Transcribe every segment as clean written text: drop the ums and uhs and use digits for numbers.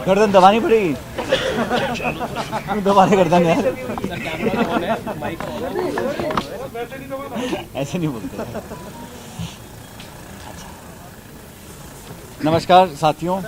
गर्दन दबानी पड़ेगी। दबाने गर्दन यार, ऐसे नहीं बोलते। अच्छा, नमस्कार साथियों।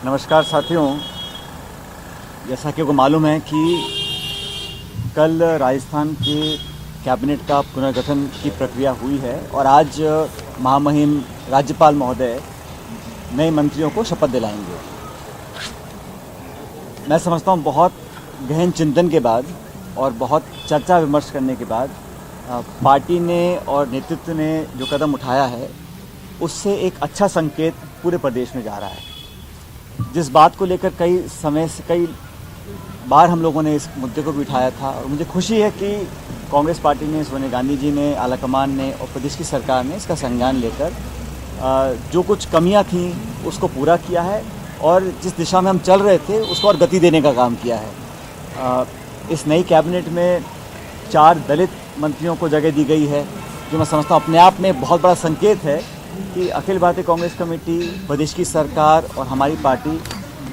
नमस्कार साथियों, जैसा कि आपको मालूम है कि कल राजस्थान के कैबिनेट का पुनर्गठन की प्रक्रिया हुई है और आज महामहिम राज्यपाल महोदय नए मंत्रियों को शपथ दिलाएंगे। मैं समझता हूँ बहुत गहन चिंतन के बाद और बहुत चर्चा विमर्श करने के बाद पार्टी ने और नेतृत्व ने जो कदम उठाया है उससे एक अच्छा संकेत पूरे प्रदेश में जा रहा है। जिस बात को लेकर कई समय से कई बार हम लोगों ने इस मुद्दे को भी उठाया था और मुझे खुशी है कि कांग्रेस पार्टी ने, सोनिया गांधी जी ने, आलाकमान ने और प्रदेश की सरकार ने इसका संज्ञान लेकर जो कुछ कमियां थीं उसको पूरा किया है और जिस दिशा में हम चल रहे थे उसको और गति देने का काम किया है। इस नई कैबिनेट में 4 दलित मंत्रियों को जगह दी गई है, जो मैं समझता हूँ अपने आप में बहुत बड़ा संकेत है कि अखिल भारतीय कांग्रेस कमेटी, प्रदेश की सरकार और हमारी पार्टी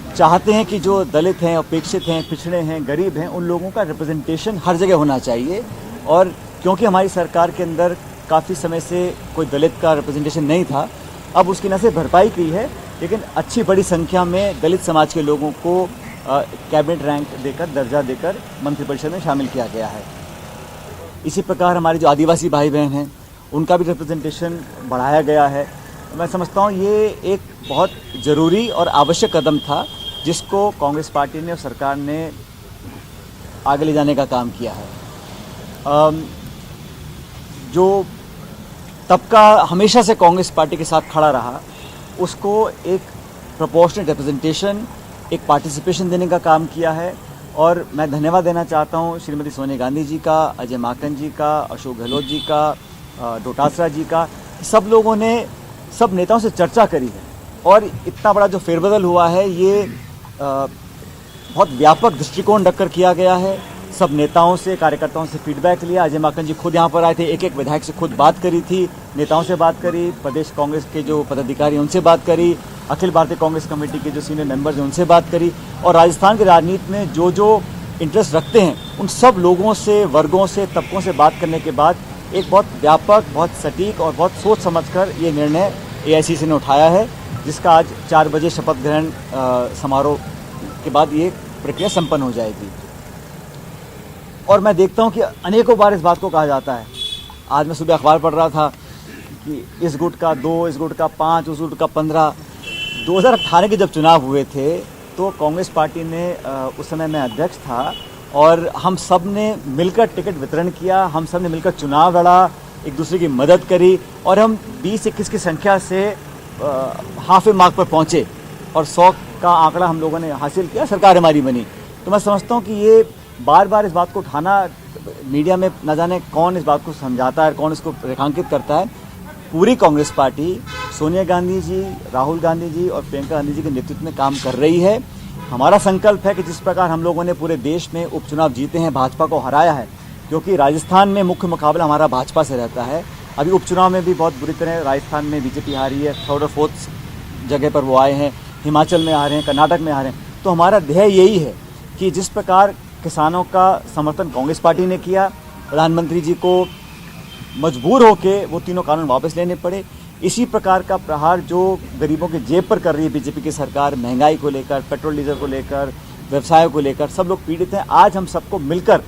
चाहते हैं कि जो दलित हैं, उपेक्षित हैं, पिछड़े हैं, गरीब हैं, उन लोगों का रिप्रेजेंटेशन हर जगह होना चाहिए। और क्योंकि हमारी सरकार के अंदर काफ़ी समय से कोई दलित का रिप्रेजेंटेशन नहीं था, अब उसकी न सिर्फ भरपाई की है लेकिन अच्छी बड़ी संख्या में दलित समाज के लोगों को कैबिनेट रैंक देकर, दर्जा देकर मंत्रिपरिषद में शामिल किया गया है। इसी प्रकार हमारे जो आदिवासी भाई बहन हैं उनका भी रिप्रेजेंटेशन बढ़ाया गया है। मैं समझता हूँ ये एक बहुत ज़रूरी और आवश्यक कदम था जिसको कांग्रेस पार्टी ने और सरकार ने आगे ले जाने का काम किया है। जो तबका हमेशा से कांग्रेस पार्टी के साथ खड़ा रहा उसको एक प्रोपोर्शनल रिप्रेजेंटेशन, एक पार्टिसिपेशन देने का काम किया है। और मैं धन्यवाद देना चाहता हूँ श्रीमती सोनिया गांधी जी का, अजय माकन जी का, अशोक गहलोत जी का, डोटासरा जी का। सब लोगों ने, सब नेताओं से चर्चा करी है और इतना बड़ा जो फेरबदल हुआ है ये बहुत व्यापक दृष्टिकोण रखकर किया गया है। सब नेताओं से, कार्यकर्ताओं से फीडबैक लिया। अजय माकन जी खुद यहाँ पर आए थे, एक एक विधायक से खुद बात करी थी, नेताओं से बात करी, प्रदेश कांग्रेस के जो पदाधिकारी उनसे बात करी, अखिल भारतीय कांग्रेस कमेटी के जो सीनियर मेंबर्स हैं उनसे बात करी और राजस्थान की राजनीति में जो जो इंटरेस्ट रखते हैं उन सब लोगों से, वर्गों से, तबकों से बात करने के बाद एक बहुत व्यापक, बहुत सटीक और बहुत सोच समझकर ये निर्णय एआईसीसी ने उठाया है, जिसका आज 4 बजे शपथ ग्रहण समारोह के बाद ये प्रक्रिया संपन्न हो जाएगी। और मैं देखता हूँ कि अनेकों बार इस बात को कहा जाता है। आज मैं सुबह अखबार पढ़ रहा था कि इस गुट का 2, इस गुट का 5, उस गुट का 15। 2018 के जब चुनाव हुए थे तो कांग्रेस पार्टी ने, उस समय मैं अध्यक्ष था और हम सब ने मिलकर टिकट वितरण किया, हम सब ने मिलकर चुनाव लड़ा, एक दूसरे की मदद करी और हम 20-21 की संख्या से हाफ मार्क पर पहुँचे और 100 का आंकड़ा हम लोगों ने हासिल किया, सरकार हमारी बनी। तो मैं समझता हूँ कि ये बार बार इस बात को उठाना, मीडिया में न जाने कौन इस बात को समझाता है, कौन इसको रेखांकित करता है। पूरी कांग्रेस पार्टी सोनिया गांधी जी, राहुल गांधी जी और प्रियंका गांधी जी के नेतृत्व में काम कर रही है। हमारा संकल्प है कि जिस प्रकार हम लोगों ने पूरे देश में उपचुनाव जीते हैं, भाजपा को हराया है, क्योंकि राजस्थान में मुख्य मुकाबला हमारा भाजपा से रहता है। अभी उपचुनाव में भी बहुत बुरी तरह राजस्थान में बीजेपी हारी है, 3rd और 4th जगह पर वो आए हैं, हिमाचल में आ रहे हैं, कर्नाटक में आ रहे हैं। तो हमारा ध्येय यही है कि जिस प्रकार किसानों का समर्थन कांग्रेस पार्टी ने किया, प्रधानमंत्री जी को मजबूर होकर वो तीनों कानून वापस लेने पड़े, इसी प्रकार का प्रहार जो गरीबों के जेब पर कर रही है बीजेपी की सरकार, महंगाई को लेकर, पेट्रोल डीजल को लेकर, व्यवसायों को लेकर, सब लोग पीड़ित हैं। आज हम सबको मिलकर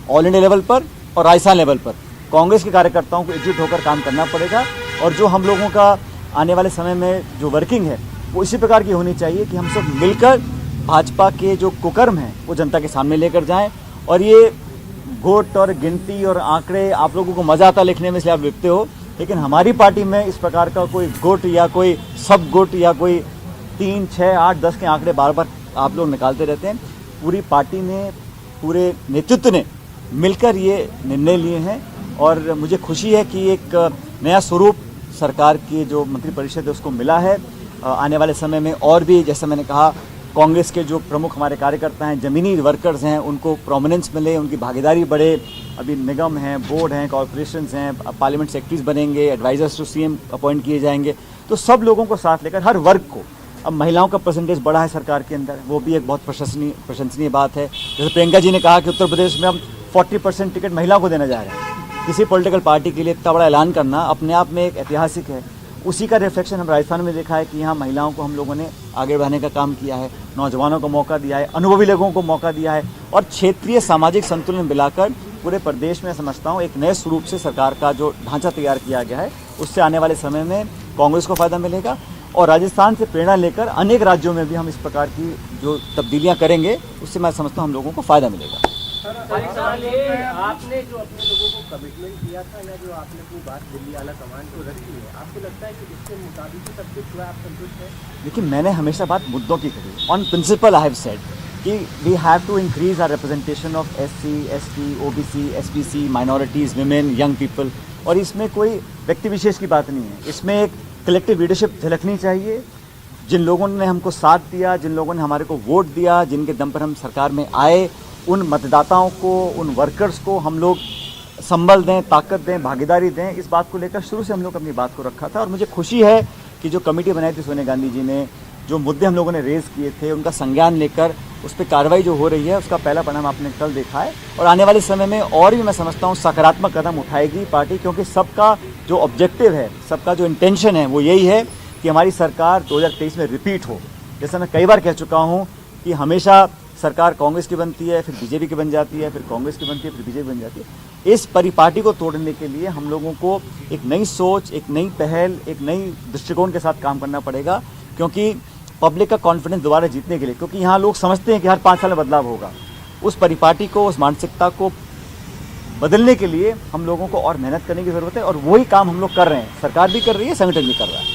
ऑल इंडिया लेवल पर और राजस्थान लेवल पर कांग्रेस के कार्यकर्ताओं को एकजुट होकर काम करना पड़ेगा और जो हम लोगों का आने वाले समय में जो वर्किंग है वो इसी प्रकार की होनी चाहिए कि हम सब मिलकर भाजपा के जो कुकर्म हैं वो जनता के सामने लेकर जाएं। और ये वोट और गिनती और आंकड़े आप लोगों को मज़ा आता लिखने में, इसलिए आप लिखते हो, लेकिन हमारी पार्टी में इस प्रकार का कोई गुट या कोई सब गुट या कोई 3, 6, 8, 10 के आंकड़े बार बार आप लोग निकालते रहते हैं। पूरी पार्टी ने, पूरे नेतृत्व ने मिलकर ये निर्णय लिए हैं और मुझे खुशी है कि एक नया स्वरूप सरकार की जो मंत्रिपरिषद है उसको मिला है। आने वाले समय में और भी, जैसे मैंने कहा, कांग्रेस के जो प्रमुख हमारे कार्यकर्ता हैं, ज़मीनी वर्कर्स हैं, उनको प्रोमिनेंस मिले, उनकी भागीदारी बढ़े। अभी निगम हैं, बोर्ड हैं, कॉर्पोरेशंस हैं, पार्लियामेंट सेक्रेटरीज बनेंगे, एडवाइजर्स टू सीएम अपॉइंट किए जाएंगे। तो सब लोगों को साथ लेकर हर वर्ग को, अब महिलाओं का परसेंटेज बढ़ा है सरकार के अंदर, वो भी एक बहुत प्रशंसनीय बात है। जैसे प्रियंका जी ने कहा कि उत्तर प्रदेश में हम 40% टिकट महिलाओं को देने जा रहे हैं। किसी पॉलिटिकल पार्टी के लिए इतना बड़ा ऐलान करना अपने आप में एक ऐतिहासिक है। उसी का रिफ्लेक्शन हम राजस्थान में देखा है कि यहाँ महिलाओं को हम लोगों ने आगे बढ़ाने का काम किया है, नौजवानों को मौका दिया है, अनुभवी लोगों को मौका दिया है, और क्षेत्रीय सामाजिक संतुलन मिलाकर पूरे प्रदेश में समझता हूँ एक नए स्वरूप से सरकार का जो ढांचा तैयार किया गया है, उससे आने वाले समय में कांग्रेस को फ़ायदा मिलेगा। और राजस्थान से प्रेरणा लेकर अनेक राज्यों में भी हम इस प्रकार की जो तब्दीलियाँ करेंगे, उससे मैं समझता हूँ हम लोगों को फ़ायदा मिलेगा। आपने जो अपने लोगों को कमिटमेंट दिया था या जो आपने अपनी बात दिल्ली आला कमान को रखी है, आपको लगता है कि जिसके मुताबिक सब कुछ हुआ, आप संतुष्ट हैं? लेकिन मैंने हमेशा बात मुद्दों की करी। On principle I have said कि we have to increase our representation of SC, ST, OBC, SPC, minorities, women, young people. और इसमें कोई व्यक्ति विशेष की बात नहीं है, इसमें एक कलेक्टिव लीडरशिप झलकनी चाहिए। जिन लोगों ने हमको साथ दिया, जिन लोगों ने हमारे को वोट दिया, जिनके दम पर हम सरकार में आए, उन मतदाताओं को, उन वर्कर्स को हम लोग संबल दें, ताकत दें, भागीदारी दें। इस बात को लेकर शुरू से हम लोग अपनी बात को रखा था। और मुझे खुशी है कि जो कमेटी बनाई थी सोनिया गांधी जी ने, जो मुद्दे हम लोगों ने रेज़ किए थे, उनका संज्ञान लेकर उस पर कार्रवाई जो हो रही है, उसका पहला परिणाम आपने कल देखा है। और आने वाले समय में और भी मैं समझता हूँ सकारात्मक कदम उठाएगी पार्टी, क्योंकि सबका जो ऑब्जेक्टिव है, सबका जो इंटेंशन है, वो यही है कि हमारी सरकार 2023 में रिपीट हो। जैसा मैं कई बार कह चुका हूँ कि हमेशा सरकार कांग्रेस की बनती है, फिर बीजेपी की बन जाती है, फिर कांग्रेस की बनती है, फिर बीजेपी बन जाती है। इस परिपाटी को तोड़ने के लिए हम लोगों को एक नई सोच, एक नई पहल, एक नई दृष्टिकोण के साथ काम करना पड़ेगा। क्योंकि पब्लिक का कॉन्फिडेंस दोबारा जीतने के लिए, क्योंकि यहाँ लोग समझते हैं कि हर 5 साल में बदलाव होगा, उस परिपाटी को, उस मानसिकता को बदलने के लिए हम लोगों को और मेहनत करने की ज़रूरत है। और वही काम हम लोग कर रहे हैं, सरकार भी कर रही है, संगठन भी कर रहा है।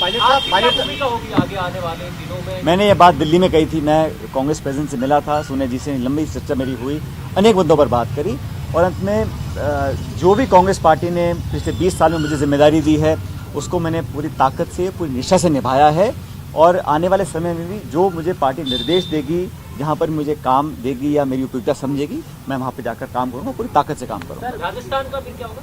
आगे आने वाले दिनों में मैंने ये बात दिल्ली में कही थी, मैं कांग्रेस प्रेसिडेंट से मिला था, सोनिया जी से लंबी चर्चा मेरी हुई, अनेक मुद्दों पर बात करी। और अंत में जो भी कांग्रेस पार्टी ने पिछले 20 साल में मुझे जिम्मेदारी दी है, उसको मैंने पूरी ताकत से, पूरी निष्ठा से निभाया है। और आने वाले समय में भी जो मुझे पार्टी निर्देश देगी, जहाँ पर मुझे काम देगी या मेरी उपयोगिता समझेगी, मैं वहाँ पे जाकर काम करूँगा, पूरी ताकत से काम करूँगा। राजस्थान का फिर क्या होगा?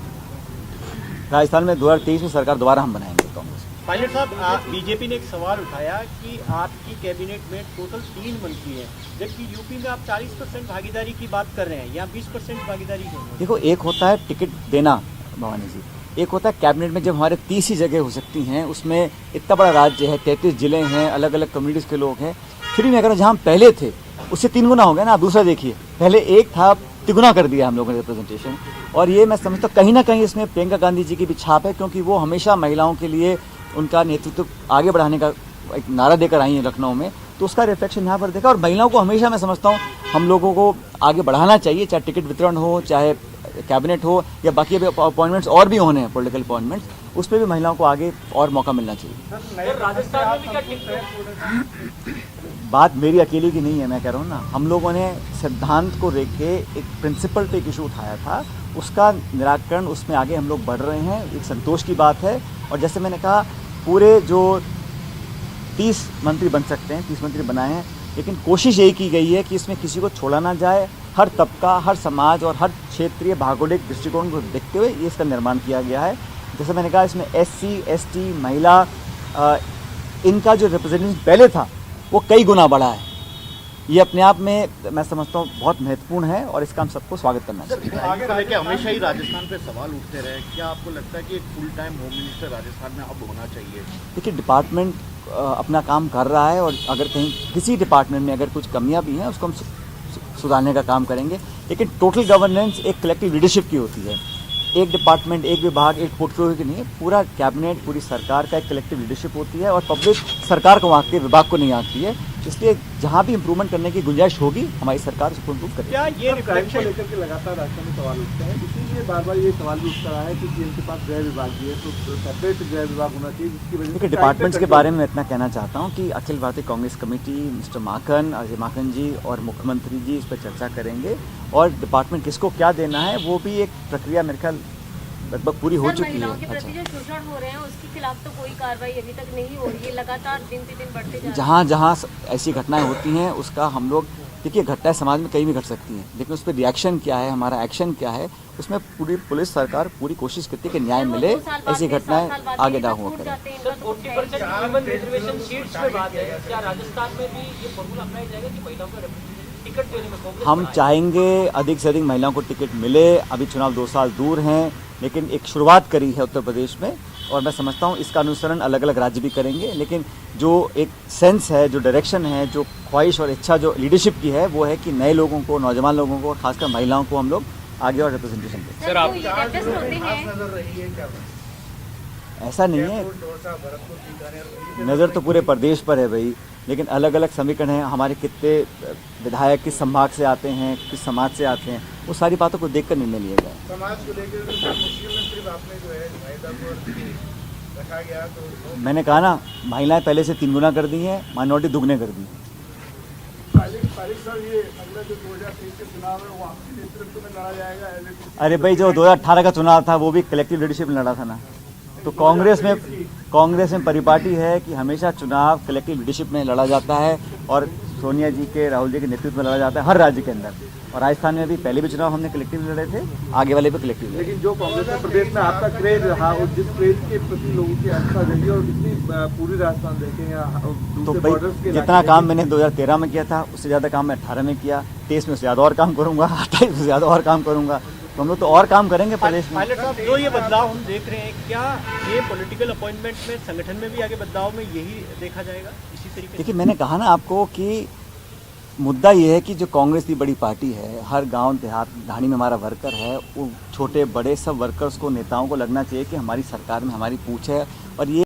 राजस्थान में 2023 में सरकार दोबारा हम बनाएंगे कांग्रेस। पायलट साहब, बीजेपी ने एक सवाल उठाया कि आपकी कैबिनेट में टोटल 3 मंत्री हैं, जबकि यूपी में आप 40% भागीदारी की बात कर रहे हैं, यहाँ 20% भागीदारी क्यों? देखो, एक होता है टिकट देना भवानी जी, एक होता है कैबिनेट में जब हमारे 30 ही जगह हो सकती हैं, उसमें इतना बड़ा राज्य है, 33 जिले हैं, अलग अलग कम्युनिटीज़ के लोग हैं। फिर भी अगर जहाँ हम पहले थे उससे 3 गुना हो गया ना। आप दूसरा देखिए, पहले एक था, 3 कर दिया हम लोगों ने रिप्रेजेंटेशन। और ये मैं समझता हूँ कहीं ना कहीं इसमें प्रियंका गांधी जी की भी छाप है, क्योंकि वो हमेशा महिलाओं के लिए उनका नेतृत्व आगे बढ़ाने का एक नारा देकर आई है लखनऊ में, तो उसका रिफ्लेक्शन यहाँ पर देखा। और महिलाओं को हमेशा मैं समझता हूँ हम लोगों को आगे बढ़ाना चाहिए, चाहे टिकट वितरण हो, चाहे कैबिनेट हो, या बाकी अभी अपॉइंटमेंट्स और भी होने हैं, पॉलिटिकल अपॉइंटमेंट्स, उस पर भी महिलाओं को आगे और मौका मिलना चाहिए। राजस्थान में भी क्या बात मेरी अकेली की नहीं है, मैं कह रहा हूँ ना, हम लोगों ने सिद्धांत को लेके के एक प्रिंसिपल पे एक इशू उठाया था, उसका निराकरण, उसमें आगे हम लोग बढ़ रहे हैं, एक संतोष की बात है। और जैसे मैंने कहा, पूरे जो 30 मंत्री बन सकते हैं, 30 मंत्री बनाए हैं, लेकिन कोशिश यही की गई है कि इसमें किसी को छोड़ा ना जाए। हर तबका, हर समाज और हर क्षेत्रीय भौगोलिक दृष्टिकोण को देखते हुए ये इसका निर्माण किया गया है। जैसे मैंने कहा, इसमें SC, ST, महिला, इनका जो रिप्रेजेंटेशन पहले था वो कई गुना बढ़ा है। ये अपने आप में मैं समझता हूँ बहुत महत्वपूर्ण है, और इसका हम सबको स्वागत करना चाहिए। आगे रह के हमेशा ही राजस्थान पे सवाल उठते रहे, क्या आपको लगता है कि एक full time home minister Rajasthan में अब होना चाहिए? देखिए, डिपार्टमेंट अपना काम कर रहा है, और अगर कहीं किसी डिपार्टमेंट में अगर कुछ कमियां भी हैं, उसको हम सुधारने का काम करेंगे। लेकिन टोटल गवर्नेंस एक कलेक्टिव लीडरशिप की होती है, एक डिपार्टमेंट, एक विभाग, एक पोर्टफोलियो की नहीं है। पूरा कैबिनेट, पूरी सरकार का एक कलेक्टिव लीडरशिप होती है, और पब्लिक सरकार को आंकती है, विभाग को नहीं आंकती है। इसलिए जहाँ भी इंप्रूवमेंट करने की गुंजाइश होगी, हमारी सरकार उसको इंप्रूव करेगी। क्या ये रिफ्लेक्शन लेकर के लगातार राष्ट्र में सवाल उठते हैं, इसीलिए बार बार ये सवाल भी उठता रहा है कि इनके पास गृह विभाग भी है, तो सेपरेट गृह विभाग होना चाहिए, जिसकी वजह से डिपार्टमेंट्स के बारे में मैं इतना कहना चाहता हूँ कि अखिल भारतीय कांग्रेस कमेटी, मिस्टर माखन, अजय माखन जी और मुख्यमंत्री जी इस पर चर्चा करेंगे, और डिपार्टमेंट किसको क्या देना है वो भी एक प्रक्रिया मेरे ख्याल लगभग पूरी हो चुकी महिलाओं है। के प्रति जो शोषण हो रहे हैं उसके खिलाफ तो कोई कार्रवाई अभी तक नहीं हो रही है, लगातार दिन प्रतिदिन बढ़ते जा रहे हैं। जहाँ जहाँ ऐसी घटनाएं होती हैं उसका हम लोग, देखिए घटनाएं समाज में कहीं भी घट सकती हैं, लेकिन उस पर रिएक्शन क्या है, हमारा एक्शन क्या है, उसमें पूरी पुलिस सरकार पूरी कोशिश करती है कि न्याय मिले, ऐसी घटनाएं आगे ना हुआ करें। सर 40% वुमेन रिजर्वेशन सीट्स पे बात है, क्या राजस्थान में भी ये फॉर्मूला अपनाया जाएगा कि महिलाओं को टिकट देने में कांग्रेस हम चाहेंगे अधिक से अधिक महिलाओं को टिकट मिले। अभी चुनाव 2 साल दूर हैं, लेकिन एक शुरुआत करी है उत्तर प्रदेश में और मैं समझता हूँ इसका अनुसरण अलग अलग राज्य भी करेंगे। लेकिन जो एक सेंस है, जो डायरेक्शन है, जो ख्वाहिश और इच्छा जो लीडरशिप की है, वो है कि नए लोगों को, नौजवान लोगों को, खासकर महिलाओं को हम लोग आगे और रिप्रेजेंटेशन दें। सर आप होते हैं ऐसा नहीं है, नज़र तो पूरे प्रदेश पर है भाई, लेकिन अलग अलग समीकरण हैं। हमारे कितने विधायक किस संभाग से आते हैं, किस समाज से आते हैं, वो सारी बातों को देखकर निर्णय लिया जाए। समाज को लेकर मुश्किल में सिर्फ आपने जो है महिला को रखा गया, तो मैंने कहा ना, महिलाएं पहले से 3 गुना कर दी हैं, माइनॉरिटी दुगने कर दी हैं। फारिक साहब, ये अगला जो 2023 के चुनाव है वो आपके नेतृत्व में लड़ा जाएगा? अरे भाई, जो 2018 का चुनाव था वो भी कलेक्टिव लीडरशिप में लड़ा था ना। तो कांग्रेस में परिपाटी है कि हमेशा चुनाव कलेक्टिव लीडरशिप में लड़ा जाता है और सोनिया जी के, राहुल जी के नेतृत्व में लड़ा जाता है हर राज्य के अंदर। और राजस्थान में भी पहले भी चुनाव हमने कलेक्टिव लड़े थे, आगे वाले भी कलेक्टिव लड़े। लेकिन जो कांग्रेस में प्रदेश में आपका क्रेज रहा और जिस क्रेज के प्रति लोगों की आस्था जगी और इतनी पूरी राजस्थान देखें या तो दूसरे भाई बॉर्डर्स के जितना काम मैंने 2013 में किया था उससे ज़्यादा काम मैं 18 में किया, 23 में उससे ज़्यादा और काम करूँगा, 28 में ज़्यादा और काम करूँगा। तो हम लोग तो और काम करेंगे प्रदेश में। पायलट साहब, जो ये बदलाव हम देख रहे हैं, क्या ये पॉलिटिकल अपॉइंटमेंट में, संगठन में भी आगे बदलाव में यही देखा जाएगा इसी तरीके से? देखिए, मैंने कहा ना आपको कि मुद्दा ये है कि जो कांग्रेस की बड़ी पार्टी है, हर गांव देहात ढाणी में हमारा वर्कर है, वो छोटे बड़े सब वर्कर्स को, नेताओं को लगना चाहिए कि हमारी सरकार में हमारी पूछ है। और ये